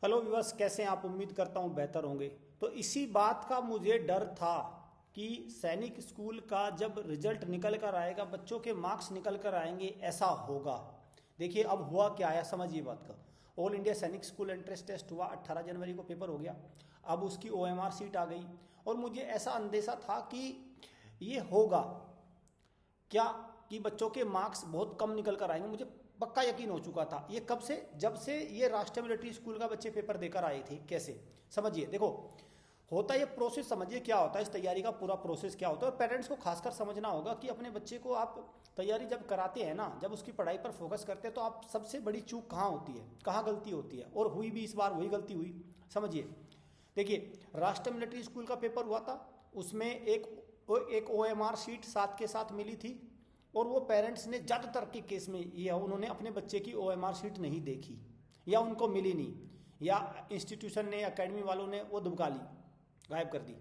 Hello viewers, कैसे हैं आप? उम्मीद करता हूं बेहतर होंगे। तो इसी बात का मुझे डर था कि सैनिक स्कूल का जब रिजल्ट निकल कर आएगा, बच्चों के मार्क्स निकल कर आएंगे, ऐसा होगा। देखिए अब हुआ क्या है, समझिए बात का। ऑल इंडिया सैनिक स्कूल एंट्रेंस टेस्ट हुआ, 18 जनवरी को पेपर हो गया। अब उसकी ओएमआर सीट आ गई और मुझे ऐसा अंदेशा था कि ये होगा क्या, कि बच्चों के मार्क्स बहुत कम निकल कर आएंगे। मुझे पक्का यकीन हो चुका था। ये कब से? जब से ये राष्ट्रीय मिलिट्री स्कूल का बच्चे पेपर देकर आए थे। कैसे? समझिए, देखो होता ये प्रोसेस, समझिए क्या होता है इस तैयारी का पूरा प्रोसेस क्या होता है। और पेरेंट्स को खासकर समझना होगा कि अपने बच्चे को आप तैयारी जब कराते हैं ना, जब उसकी पढ़ाई पर फोकस करते हैं, तो आप सबसे बड़ी चूक कहाँ होती है, कहाँ गलती होती है। और हुई भी इस बार वही गलती हुई। समझिए, देखिए राष्ट्रीय मिलिट्री स्कूल का पेपर हुआ था, उसमें एक ओएमआर शीट साथ के साथ मिली थी। और वो पेरेंट्स ने ज़्यादातर के केस में ये उन्होंने अपने बच्चे की ओएमआर शीट नहीं देखी, या उनको मिली नहीं, या इंस्टीट्यूशन ने, अकेडमी वालों ने वो दुबका ली, गायब कर दी।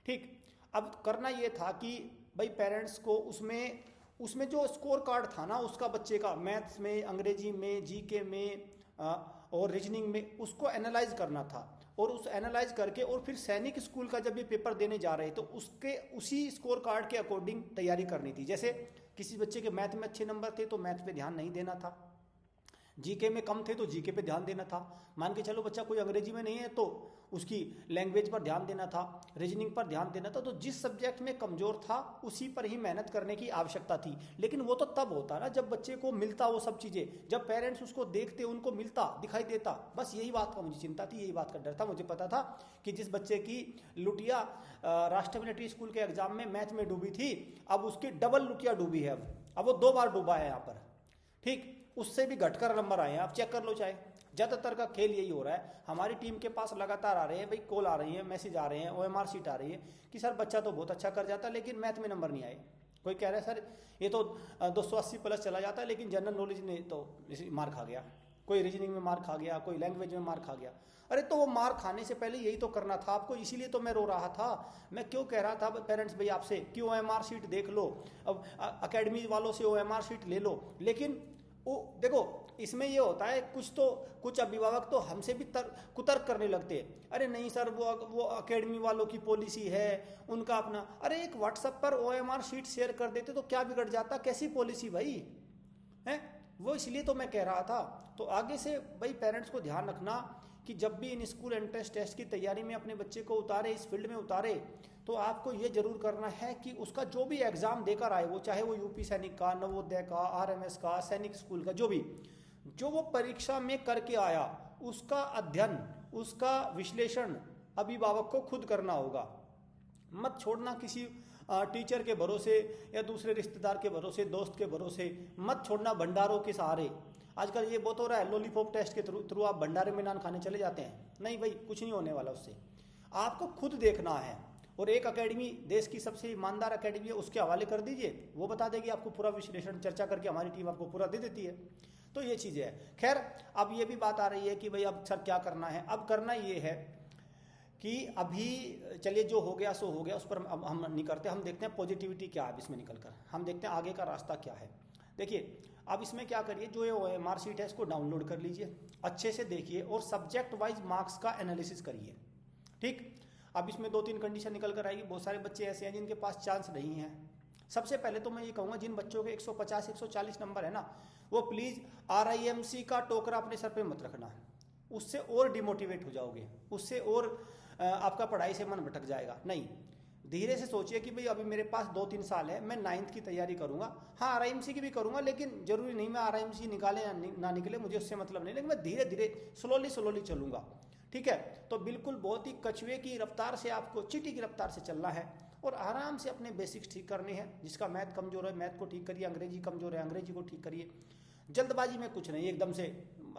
ठीक। अब करना ये था कि भाई पेरेंट्स को उसमें उसमें जो स्कोर कार्ड था ना उसका, बच्चे का मैथ्स में, अंग्रेजी में, जीके में और रीजनिंग में, उसको एनालाइज करना था। और उस एनालाइज करके और फिर सैनिक स्कूल का जब ये पेपर देने जा रहे तो उसके उसी स्कोर कार्ड के अकॉर्डिंग तैयारी करनी थी। जैसे किसी बच्चे के मैथ में अच्छे नंबर थे तो मैथ पे ध्यान नहीं देना था, जीके में कम थे तो जीके पे ध्यान देना था। मान के चलो बच्चा कोई अंग्रेजी में नहीं है तो उसकी लैंग्वेज पर ध्यान देना था, रीजनिंग पर ध्यान देना था। तो जिस सब्जेक्ट में कमजोर था उसी पर ही मेहनत करने की आवश्यकता थी। लेकिन वो तो तब होता ना जब बच्चे को मिलता वो सब चीज़ें, जब पेरेंट्स उसको देखते, उनको मिलता, दिखाई देता। बस यही बात का मुझे चिंता थी, यही बात का डर था। मुझे पता था कि जिस बच्चे की लुटिया राष्ट्रीय मिलिट्री स्कूल के एग्जाम में मैथ में डूबी थी, अब उसकी डबल लुटिया डूबी है। अब वो 2 बार डूबा है यहाँ पर। ठीक, उससे भी घटकर नंबर आए हैं। आप चेक कर लो, चाहे ज्यादातर का खेल यही हो रहा है। हमारी टीम के पास लगातार आ रहे हैं भाई, कॉल आ रही है, मैसेज आ रहे हैं, ओएमआर शीट आ रही है कि सर बच्चा तो बहुत अच्छा कर जाता है लेकिन मैथ में नंबर नहीं आए। कोई कह रहा है सर ये तो 280 प्लस चला जाता है लेकिन जनरल नॉलेज में तो मार खा गया, कोई रीजनिंग में मार खा गया, कोई लैंग्वेज में मार खा गया। अरे तो वो मार खाने से पहले यही तो करना था आपको, इसीलिए तो मैं रो रहा था। मैं क्यों कह रहा था पेरेंट्स भाई आपसे कि ओएमआर शीट देख लो, अब अकेडमी वालों से ओएमआर शीट ले लो। लेकिन वो देखो इसमें ये होता है, कुछ अभिभावक तो हमसे भी कुतर्क करने लगते हैं। अरे नहीं सर, वो अकेडमी वालों की पॉलिसी है, उनका अपना। अरे एक व्हाट्सएप पर ओएमआर शीट शेयर कर देते तो क्या बिगड़ जाता? कैसी पॉलिसी भाई है वो? इसलिए तो मैं कह रहा था। तो आगे से भाई पेरेंट्स को ध्यान रखना कि जब भी इन स्कूल एंट्रेंस टेस्ट की तैयारी में अपने बच्चे को उतारे, इस फील्ड में उतारे, तो आपको ये जरूर करना है कि उसका जो भी एग्जाम देकर आए, वो चाहे वो यूपी सैनिक का, नवोदय का, आरएमएस का, सैनिक स्कूल का, जो वो परीक्षा में करके आया, उसका अध्ययन, उसका विश्लेषण अभिभावक को खुद करना होगा। मत छोड़ना किसी टीचर के भरोसे या दूसरे रिश्तेदार के भरोसे, दोस्त के भरोसे। मत छोड़ना भंडारों के सहारे। आजकल ये बहुत हो रहा है, लॉलीपॉप टेस्ट के थ्रू आप भंडारे में नान खाने चले जाते हैं। नहीं भाई, कुछ नहीं होने वाला उससे। आपको खुद देखना है। और एक अकेडमी, देश की सबसे ईमानदार अकेडमी है, उसके हवाले कर दीजिए, वो बता देगी आपको पूरा विश्लेषण, चर्चा करके हमारी टीम आपको पूरा दे देती है। तो ये चीज़ है। खैर, अब ये भी बात आ रही है कि भाई अब सर क्या करना है। अब करना ये है कि अभी चलिए जो हो गया सो हो गया, उस पर अब हम नहीं करते। हम देखते हैं पॉजिटिविटी क्या है इसमें निकल कर, हम देखते हैं आगे का रास्ता क्या है। देखिए अब इसमें क्या करिए, जो ये ओएमआर शीट है इसको डाउनलोड कर लीजिए, अच्छे से देखिए और सब्जेक्ट वाइज मार्क्स का एनालिसिस करिए। ठीक। अब इसमें 2-3 कंडीशन निकल कर आएगी। बहुत सारे बच्चे ऐसे हैं जिनके पास चांस नहीं है। सबसे पहले तो मैं ये कहूँगा, जिन बच्चों के 150-140 नंबर है ना, वो प्लीज़ आरआईएमसी का टोकरा अपने सर पे मत रखना। उससे और डिमोटिवेट हो जाओगे, उससे और आपका पढ़ाई से मन भटक जाएगा। नहीं, धीरे से सोचिए कि भाई अभी मेरे पास 2-3 साल है, मैं 9th की तैयारी करूंगा। हाँ, आरआईएमसी की भी करूंगा, लेकिन जरूरी नहीं मैं आरआईएमसी निकाले ना निकले, मुझे उससे मतलब नहीं। लेकिन मैं धीरे धीरे स्लोली चलूंगा। ठीक है। तो बिल्कुल बहुत ही कछुए की रफ्तार से, आपको चींटी की रफ्तार से चलना है और आराम से अपने बेसिक्स ठीक करने हैं। जिसका मैथ कमजोर है मैथ को ठीक करिए, अंग्रेजी कमजोर है अंग्रेजी को ठीक करिए। जल्दबाजी में कुछ नहीं, एकदम से।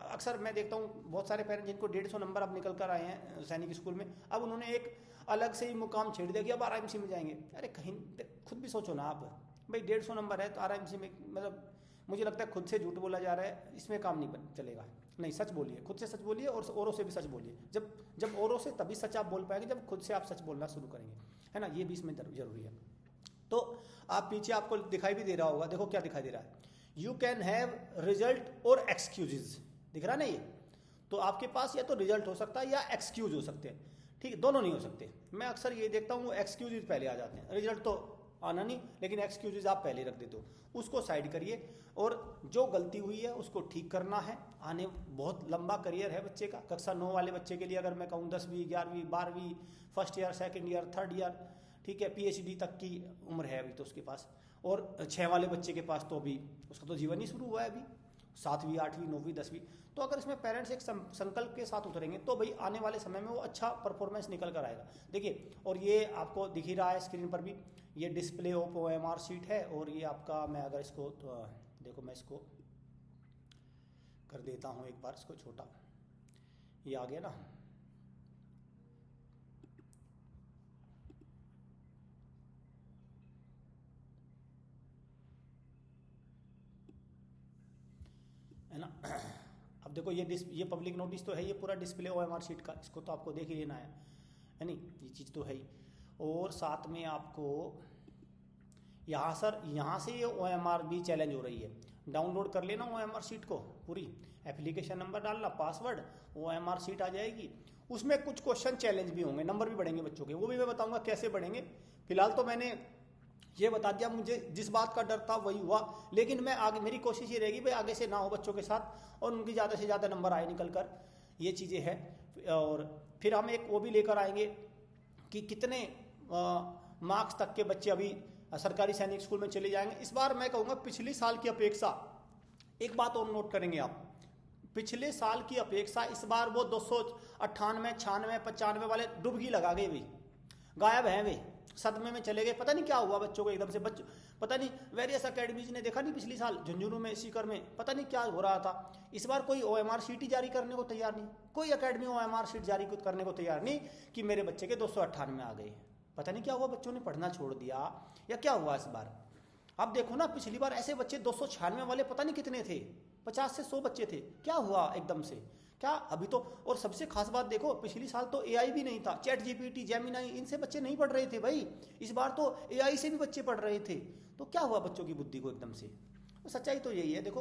अक्सर मैं देखता हूँ बहुत सारे पेरेंट्स जिनको 150 नंबर अब निकल कर आए हैं सैनिक स्कूल में, अब उन्होंने एक अलग से ही मुकाम छेड़ दिया कि अब आरआईएमसी में जाएंगे। अरे कहीं खुद भी सोचो ना आप, भाई 150 नंबर है तो आरआईएमसी में, मतलब मुझे लगता है खुद से झूठ बोला जा रहा है, इसमें काम नहीं चलेगा। नहीं, सच बोलिए, खुद से सच बोलिए और औरों से भी सच बोलिए। जब औरों से तभी सच आप बोल पाएंगे जब खुद से आप सच बोलना शुरू करेंगे, है ना। ये भी इसमें जरूरी है। तो आप पीछे आपको दिखाई भी दे रहा होगा, देखो क्या दिखाई दे रहा है, यू कैन हैव रिजल्ट और एक्सक्यूजेज, दिख रहा ना ये। तो आपके पास या तो रिजल्ट हो सकता है या एक्सक्यूज हो सकते हैं, ठीक है, दोनों नहीं हो सकते। मैं अक्सर ये देखता हूँ एक्सक्यूजेज पहले आ जाते हैं, रिजल्ट तो आना नहीं, लेकिन एक्सक्यूजेज आप पहले रख देते हो, उसको साइड करिए और जो गलती हुई है उसको ठीक करना है। आने बहुत लंबा करियर है बच्चे का। कक्षा 9 वाले बच्चे के लिए अगर मैं कहूँ 10वीं 11वीं 12वीं first year second year third year, ठीक है, PhD तक की उम्र है अभी तो उसके पास। और 6 वाले बच्चे के पास तो अभी उसका तो जीवन ही शुरू हुआ है अभी, 7वीं 8वीं 9वीं 10वीं। तो अगर इसमें पेरेंट्स एक संकल्प के साथ उतरेंगे तो भाई आने वाले समय में वो अच्छा परफॉर्मेंस निकल कर आएगा। देखिए, और ये आपको दिख ही रहा है स्क्रीन पर भी, ये डिस्प्ले ऑफ OMR शीट है। और ये आपका, मैं अगर इसको तो देखो, मैं इसको कर देता हूँ एक बार, इसको छोटा, ये आ गया ना। है ना। अब देखो ये पब्लिक नोटिस तो है, ये पूरा डिस्प्ले OMR शीट का, इसको तो आपको देख ही लेना है नहीं, ये चीज़ तो है ही। और साथ में आपको यहाँ से ये OMR भी चैलेंज हो रही है, डाउनलोड कर लेना OMR शीट को पूरी, एप्लीकेशन नंबर डालना, पासवर्ड, OMR शीट आ जाएगी। उसमें कुछ क्वेश्चन चैलेंज भी होंगे, नंबर भी बढ़ेंगे बच्चों के, वो भी मैं बताऊंगा कैसे बढ़ेंगे। फिलहाल तो मैंने ये बता दिया, मुझे जिस बात का डर था वही हुआ, लेकिन मैं आगे, मेरी कोशिश ये रहेगी भाई आगे से ना हो बच्चों के साथ और उनकी ज़्यादा से ज़्यादा नंबर आए निकल कर, ये चीज़ें हैं। और फिर हम एक वो भी लेकर आएंगे कि कितने मार्क्स तक के बच्चे अभी सरकारी सैनिक स्कूल में चले जाएंगे। इस बार मैं कहूँगा पिछली साल की अपेक्षा, एक बात और नोट करेंगे आप, पिछले साल की अपेक्षा इस बार वो 298 96 95 वाले डुबकी लगा गए, वे गायब हैं, वे सदमे में चले गए। पता नहीं क्या हुआ बच्चों को एकदम से, पता नहीं, वेरियस अकेडमीज ने देखा नहीं पिछली साल झुंझुनू में, सीकर में, पता नहीं क्या हो रहा था। इस बार कोई OMR शीट ही जारी करने को तैयार नहीं, कोई अकेडमी OMR शीट जारी करने को तैयार नहीं कि मेरे बच्चे के 298 आ गए। पता नहीं क्या हुआ, बच्चों ने पढ़ना छोड़ दिया या क्या हुआ इस बार। अब देखो ना, पिछली बार ऐसे बच्चे 296 वाले पता नहीं कितने थे, 50 से 100 बच्चे थे, क्या हुआ एकदम से, क्या अभी तो। और सबसे खास बात देखो, पिछली साल तो AI भी नहीं था, चैट GPT जेमिनी, इनसे बच्चे नहीं पढ़ रहे थे भाई, इस बार तो AI से भी बच्चे पढ़ रहे थे। तो क्या हुआ बच्चों की बुद्धि को एकदम से। तो सच्चाई तो यही है। देखो,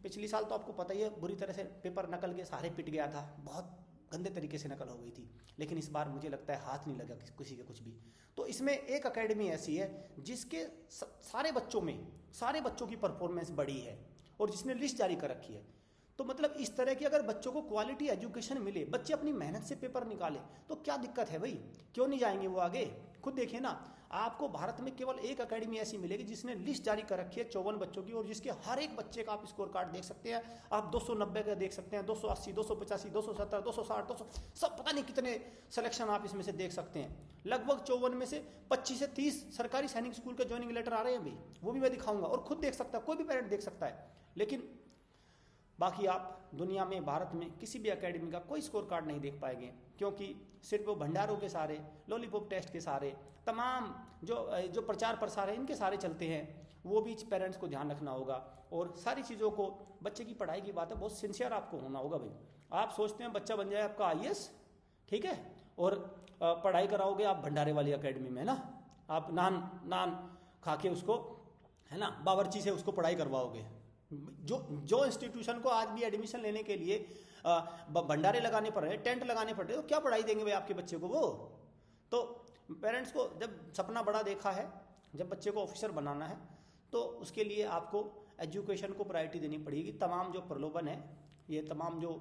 पिछली साल तो आपको पता ही है, बुरी तरह से पेपर नकल के सहारे पिट गया था, बहुत गंदे तरीके से नकल हो गई थी। लेकिन इस बार मुझे लगता है हाथ नहीं लगा किसी के कुछ भी। तो इसमें एक एकेडमी ऐसी है जिसके सारे बच्चों की परफॉर्मेंस बढ़ी है और जिसने लिस्ट जारी कर रखी है। तो मतलब इस तरह की अगर बच्चों को क्वालिटी एजुकेशन मिले, बच्चे अपनी मेहनत से पेपर निकाले, तो क्या दिक्कत है भाई, क्यों नहीं जाएंगे वो आगे। खुद देखिए ना, आपको भारत में केवल एक एकेडमी ऐसी मिलेगी जिसने लिस्ट जारी कर रखी है 54 बच्चों की, और जिसके हर एक बच्चे का आप स्कोर कार्ड देख सकते हैं। आप 290 का देख सकते हैं, 280, 285, 270, 260, 200, सब पता नहीं कितने सिलेक्शन आप इसमें से देख सकते हैं। लगभग 54 में से 25 से 30 सरकारी सैनिक स्कूल के ज्वाइनिंग लेटर आ रहे हैं भाई, वो भी मैं दिखाऊंगा और खुद देख सकता है, कोई भी पेरेंट देख सकता है। लेकिन बाकी आप दुनिया में, भारत में किसी भी एकेडमी का कोई स्कोर कार्ड नहीं देख पाएंगे, क्योंकि सिर्फ वो भंडारों के सारे, लॉलीपॉप टेस्ट के सारे, तमाम जो प्रचार प्रसार है इनके सारे चलते हैं। वो भी पेरेंट्स को ध्यान रखना होगा। और सारी चीज़ों को, बच्चे की पढ़ाई की बात है, बहुत सिंसियर आपको होना होगा भाई। आप सोचते हैं बच्चा बन जाए आपका IAS, ठीक है, और पढ़ाई कराओगे आप भंडारे वाली एकेडमी में, है ना, आप नान खा के उसको, है ना, बावर्ची से उसको पढ़ाई करवाओगे। जो इंस्टीट्यूशन को आज भी एडमिशन लेने के लिए भंडारे लगाने पड़ रहे हैं, टेंट लगाने पड़ रहे हैं, तो क्या पढ़ाई देंगे भाई आपके बच्चे को वो। तो पेरेंट्स को जब सपना बड़ा देखा है, जब बच्चे को ऑफिसर बनाना है, तो उसके लिए आपको एजुकेशन को प्रायोरिटी देनी पड़ेगी। तमाम जो प्रलोभन है, ये तमाम जो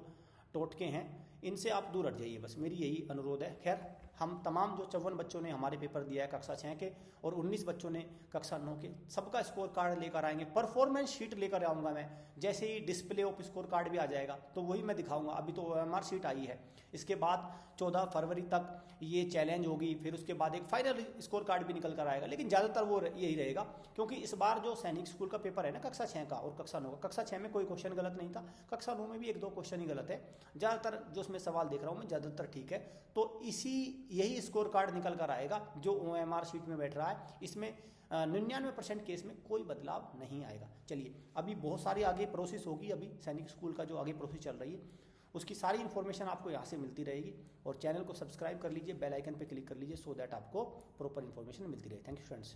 टोटके हैं, इनसे आप दूर हट जाइए, बस मेरी यही अनुरोध है। खैर, हम तमाम जो 54 बच्चों ने हमारे पेपर दिया है कक्षा 6 के और 19 बच्चों ने कक्षा 9 के, सबका स्कोर कार्ड लेकर आएंगे, परफॉर्मेंस शीट लेकर आऊँगा मैं। जैसे ही डिस्प्ले ऑफ स्कोर कार्ड भी आ जाएगा तो वही मैं दिखाऊंगा। अभी तो OMR शीट आई है, इसके बाद 14 फरवरी तक ये चैलेंज होगी, फिर उसके बाद एक फाइनल स्कोर कार्ड भी निकल कर आएगा। लेकिन ज़्यादातर वो यही रहेगा, क्योंकि इस बार जो सैनिक स्कूल का पेपर है ना, कक्षा 6 का और कक्षा 9 का, कक्षा 6 में कोई क्वेश्चन गलत नहीं था, कक्षा 9 में भी 1-2 क्वेश्चन ही गलत है। ज़्यादातर जो उसमें सवाल देख रहा हूँ मैं, ज़्यादातर ठीक है। तो यही स्कोर कार्ड निकल कर आएगा जो OMR शीट में बैठ रहा है। इसमें 99% केस में कोई बदलाव नहीं आएगा। चलिए, अभी बहुत सारी आगे प्रोसेस होगी, अभी सैनिक स्कूल का जो आगे प्रोसेस चल रही है उसकी सारी इन्फॉर्मेशन आपको यहाँ से मिलती रहेगी। और चैनल को सब्सक्राइब कर लीजिए, बेल आइकन पे क्लिक कर लीजिए, सो दैट आपको प्रॉपर इन्फॉर्मेशन मिलती रहे। Thank you friends.